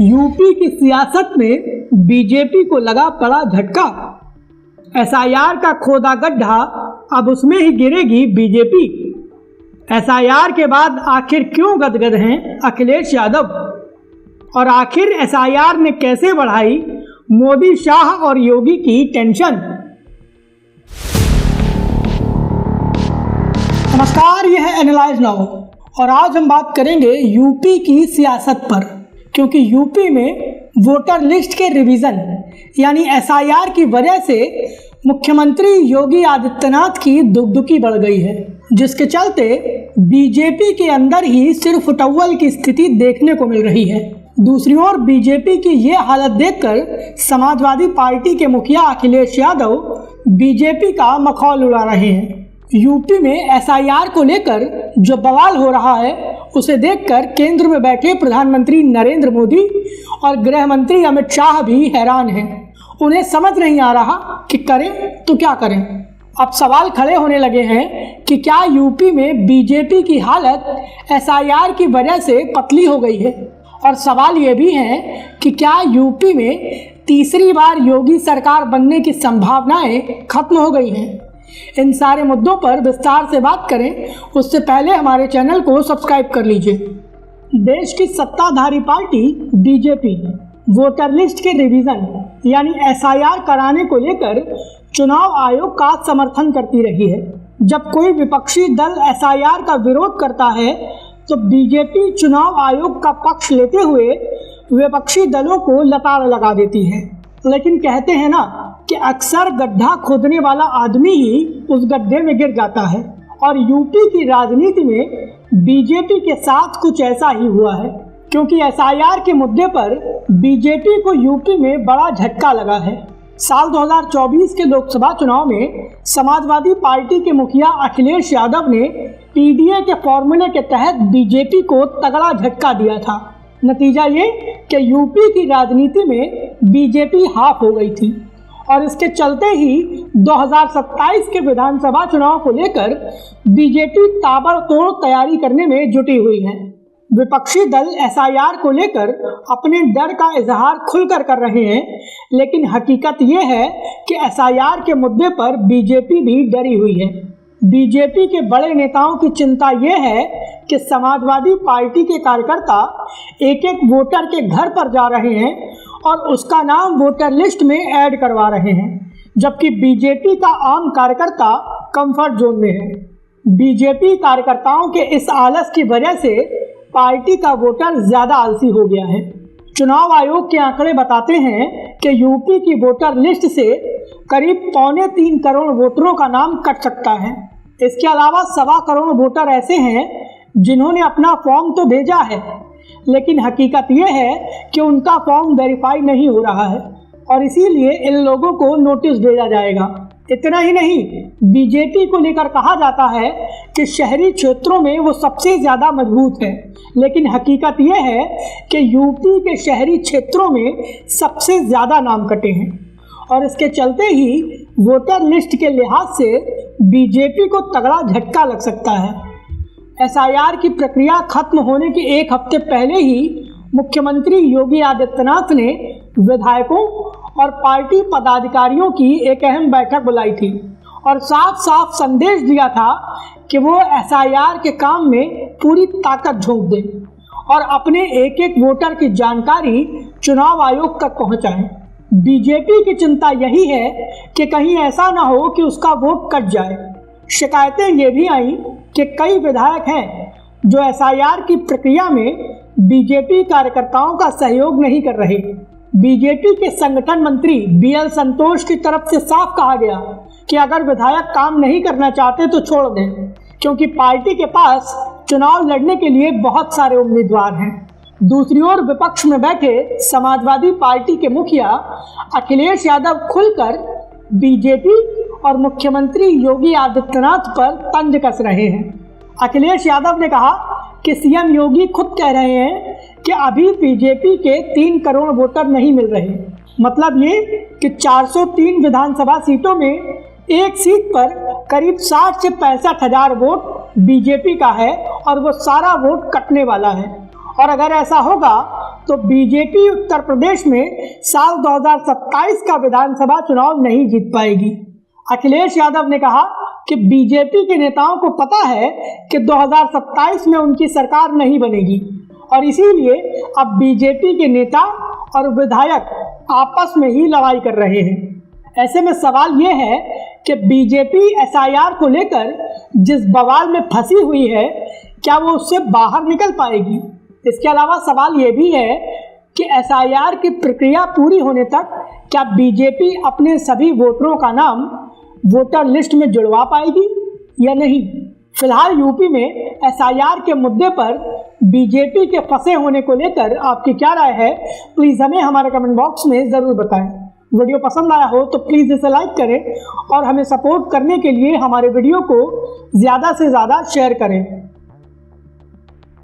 UP की सियासत में बीजेपी को लगा बड़ा झटका। एसआईआर का खोदा गड्ढा, अब उसमें ही गिरेगी बीजेपी। एसआईआर के बाद आखिर क्यों गदगद हैं अखिलेश यादव, और आखिर एसआईआर ने कैसे बढ़ाई मोदी, शाह और योगी की टेंशन। नमस्कार, यह है एनालाइज नाउ और आज हम बात करेंगे यूपी की सियासत पर, क्योंकि यूपी में वोटर लिस्ट के रिवीजन यानी एसआईआर की वजह से मुख्यमंत्री योगी आदित्यनाथ की दुगदुकी बढ़ गई है, जिसके चलते बीजेपी के अंदर ही सिर्फ फुटअव्वल की स्थिति देखने को मिल रही है। दूसरी ओर बीजेपी की ये हालत देखकर समाजवादी पार्टी के मुखिया अखिलेश यादव बीजेपी का मखौल उड़ा रहे हैं। यूपी में एसआईआर को लेकर जो बवाल हो रहा है उसे देखकर केंद्र में बैठे प्रधानमंत्री नरेंद्र मोदी और गृह मंत्री अमित शाह भी हैरान हैं। उन्हें समझ नहीं आ रहा कि करें तो क्या करें। अब सवाल खड़े होने लगे हैं कि क्या यूपी में बीजेपी की हालत एसआईआर की वजह से पतली हो गई है, और सवाल ये भी है कि क्या यूपी में तीसरी बार योगी सरकार बनने की संभावनाएं खत्म हो गई हैं। इन सारे मुद्दों पर विस्तार से बात करें उससे पहले हमारे चैनल को सब्सक्राइब कर लीजिए। देश की सत्ताधारी पार्टी बीजेपी वोटर लिस्ट के रिवीजन यानी एसआईआर कराने को लेकर चुनाव आयोग का समर्थन करती रही है। जब कोई विपक्षी दल एसआईआर का विरोध करता है तो बीजेपी चुनाव आयोग का पक्ष लेते हुए विपक्षी दलों को लताड़ लगा देती है। लेकिन कहते हैं ना कि अक्सर गड्ढा खोदने वाला आदमी ही उस गड्ढे में गिर जाता है, और यूपी की राजनीति में बीजेपी के साथ कुछ ऐसा ही हुआ है, क्योंकि एसआईआर के मुद्दे पर बीजेपी को यूपी में बड़ा झटका लगा है। साल 2024 के लोकसभा चुनाव में समाजवादी पार्टी के मुखिया अखिलेश यादव ने पीडीए के फॉर्मूले के तहत बीजेपी को तगड़ा झटका दिया था। नतीजा ये कि यूपी की राजनीति में बीजेपी हाफ हो गई थी, और इसके चलते ही 2027 के विधानसभा चुनाव को लेकर बीजेपी ताबड़तोड़ तैयारी करने में जुटी हुई है। विपक्षी दल एसआईआर को लेकर अपने डर का इजहार खुलकर कर रहे हैं, लेकिन हकीकत ये है कि एसआईआर के मुद्दे पर बीजेपी भी डरी हुई है। बीजेपी के बड़े नेताओं की चिंता ये है कि समाजवादी पार्टी के कार्यकर्ता एक एक वोटर के घर पर जा रहे हैं और उसका नाम वोटर लिस्ट में ऐड करवा रहे हैं, जबकि बीजेपी का आम कार्यकर्ता कंफर्ट जोन में है। बीजेपी कार्यकर्ताओं के इस आलस की वजह से पार्टी का वोटर ज्यादा आलसी हो गया है। चुनाव आयोग के आंकड़े बताते हैं कि यूपी की वोटर लिस्ट से करीब 3.25 करोड़ वोटरों का नाम कट सकता है। इसके अलावा 1.25 करोड़ वोटर ऐसे हैं जिन्होंने अपना फॉर्म तो भेजा है, लेकिन हकीकत यह है कि उनका फॉर्म वेरीफाई नहीं हो रहा है, और इसीलिए इन लोगों को नोटिस भेजा जाएगा। इतना ही नहीं, बीजेपी को लेकर कहा जाता है कि शहरी क्षेत्रों में वो सबसे ज़्यादा मजबूत है, लेकिन हकीकत यह है कि यूपी के शहरी क्षेत्रों में सबसे ज़्यादा नाम कटे हैं, और इसके चलते ही वोटर लिस्ट के लिहाज से बीजेपी को तगड़ा झटका लग सकता है। एसआईआर की प्रक्रिया खत्म होने के एक हफ्ते पहले ही मुख्यमंत्री योगी आदित्यनाथ ने विधायकों और पार्टी पदाधिकारियों की एक अहम बैठक बुलाई थी और साफ साफ संदेश दिया था कि वो एसआईआर के काम में पूरी ताकत झोंक दें और अपने एक एक वोटर की जानकारी चुनाव आयोग तक पहुंचाएं। बीजेपी की चिंता यही है कि कहीं ऐसा ना हो कि उसका वोट कट जाए। शिकायतें ये भी आई कि कई विधायक हैं जो एसआईआर की प्रक्रिया में बीजेपी कार्यकर्ताओं का सहयोग नहीं कर रहे। बीजेपी के संगठन मंत्री बीएल संतोष की तरफ से साफ कहा गया कि अगर विधायक काम नहीं करना चाहते तो छोड़ दें, क्योंकि पार्टी के पास चुनाव लड़ने के लिए बहुत सारे उम्मीदवार हैं। दूसरी ओर विपक्ष में बैठे समाजवादी पार्टी के मुखिया अखिलेश यादव खुलकर बीजेपी और मुख्यमंत्री योगी आदित्यनाथ पर तंज कस रहे हैं। अखिलेश यादव ने कहा कि सीएम योगी खुद कह रहे हैं कि अभी बीजेपी के 3 करोड़ वोटर नहीं मिल रहे। मतलब ये कि 403 विधानसभा सीटों में एक सीट पर करीब 60 से 65 हजार वोट बीजेपी का है, और वो सारा वोट कटने वाला है। और अगर ऐसा होगा तो बीजेपी उत्तर प्रदेश में साल 2027 का विधानसभा चुनाव नहीं जीत पाएगी। अखिलेश यादव ने कहा कि बीजेपी के नेताओं को पता है कि 2027 में उनकी सरकार नहीं बनेगी और इसीलिए अब बीजेपी के नेता और विधायक आपस में ही लड़ाई कर रहे हैं। ऐसे में सवाल ये है कि बीजेपी एसआईआर को लेकर जिस बवाल में फंसी हुई है, क्या वो उससे बाहर निकल पाएगी? इसके अलावा सवाल ये भी है कि एसआईआर की प्रक्रिया पूरी होने तक क्या बीजेपी अपने सभी वोटरों का नाम वोटर लिस्ट में जुड़वा पाएगी या नहीं? फिलहाल यूपी में एसआईआर के मुद्दे पर बीजेपी के फंसे होने को लेकर आपकी क्या राय है? प्लीज़ हमें हमारे कमेंट बॉक्स में ज़रूर बताएं। वीडियो पसंद आया हो तो प्लीज़ इसे लाइक करें और हमें सपोर्ट करने के लिए हमारे वीडियो को ज़्यादा से ज़्यादा शेयर करें।